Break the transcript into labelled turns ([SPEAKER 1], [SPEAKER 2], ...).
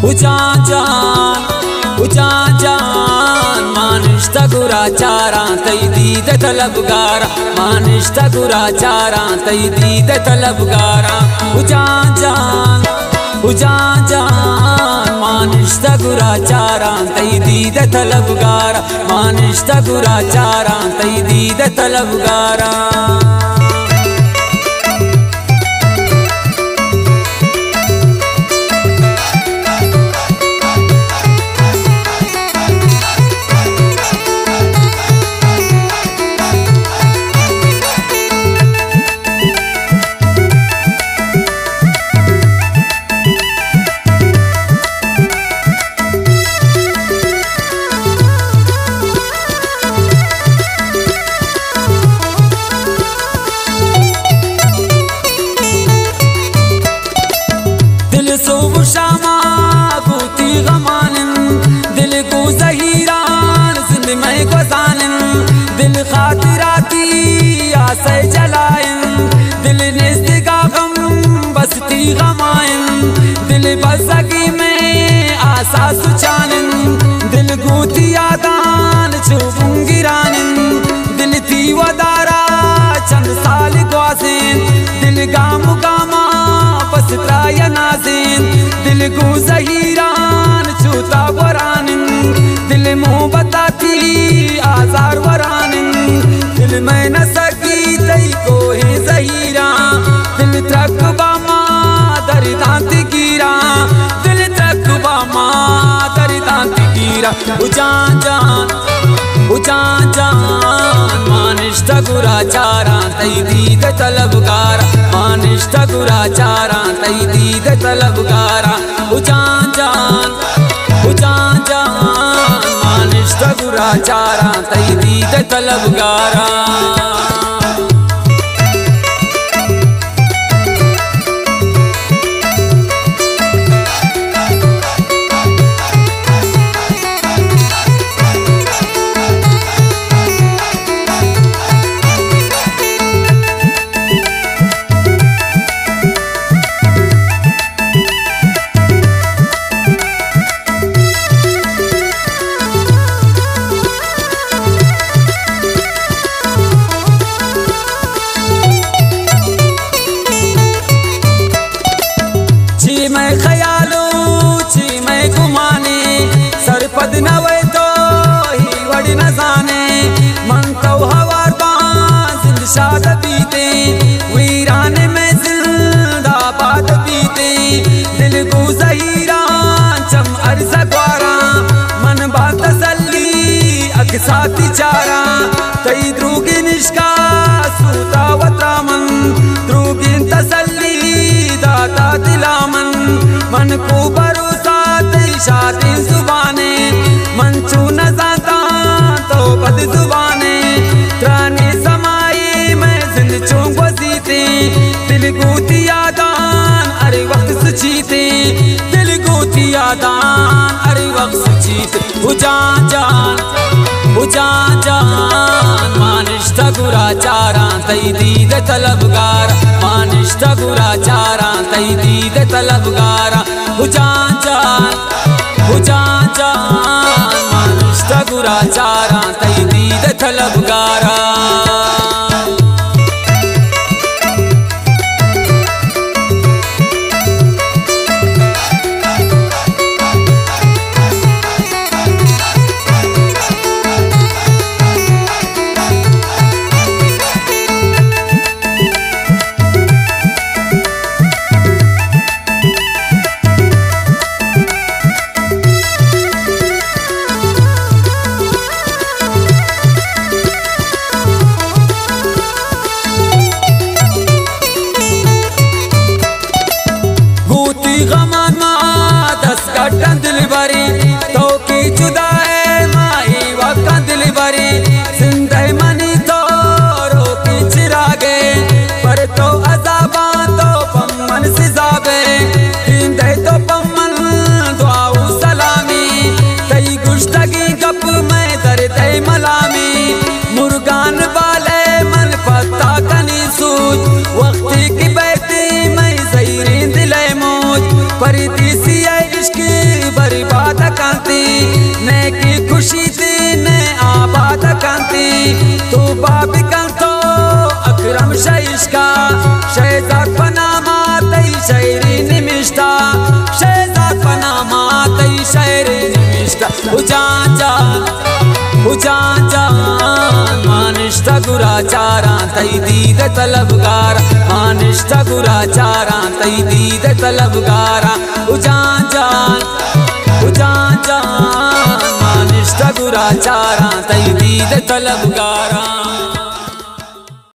[SPEAKER 1] उजान मानिश्ता गुराचारा तई दीद तलबगारा मानिश्ता गुराचारा तई दीद तलबगारा उजान मानिश्ता गुराचारा तई दीद तलबगारा मानिश्ता गुराचारा तई दीद तलबगारा दिल खातिराती आसे जलाइन दिल निस्तिका गम बसती गमाइन दिल बसगी में आसा सुचानिन दिल गूती आदान चुबुंगिरानिन दिल थी वदारा चंद साल ग्वासिन दिल गामु गामा बस त्राया नाजिन दिल गू जहीरान चूता वरानिन दिल मुँह बताती आजार वरानिन दिल में न सकी तई को है जहीरा दिल तक बामा दरिदांती गिरा दिल तक बामा दरिदांती गिरा उजान मानिश्ता गुराचारा तई दीद तलबगारा मानिश्ता गुराचारा तई दीद तलबगारा उजान मानिश्ता गुराचारा तई दीद तलबगारा सरपद नवे तो ही वड़ी न जाने मन तो हवार बांध शाद बीते वीराने में जिंदाबाद बीते दिल को जहीरान चम अर्ज ग्वारा मन बात तसल्ली अकसाती चारा तई द्रुगी निष्का सूता वतामन द्रुगी तसल्ली दाता दिलामन मन को भरोसा शादी जुबाने मंचू न जाता तो बद जुबाने त्राने समाई मैं जिंद चौंक वजीते दिल गोती आदान अरे वक्त सुचीते दिल गोती आदान अरे वक्त सुचीते उजान मानिश्ता गुराचारा तई दीद तलबगारा मानिश्ता गुराचारा तई दीद तलबगारा उजान मानिश्ता गुराचारा तई दीद तलबगारा गमान दस कटन दिल भरी तो की जुदा है माही वक्का दिल भरी जिंदे मनी तो रोकी चिरागे पर तो अजाबा तो पम्मन सिजाबे हिंदे तो पम्मन दुआऊ सलामी तई गुश्तगी गप में दर्द मलामी मुर्गान वाले मन पत्ता कनी सूझ वक्ती की बैठी मैं जहीरी दिले मौज परदेसी इश्क उजान जान मानिष्ठ गुराचारा तई दीद तलबगारा मानिष्ठ गुराचारा तई दीद तलबगारा उजान जान मानिष्ठ गुराचारा तई दीद तलबगारा।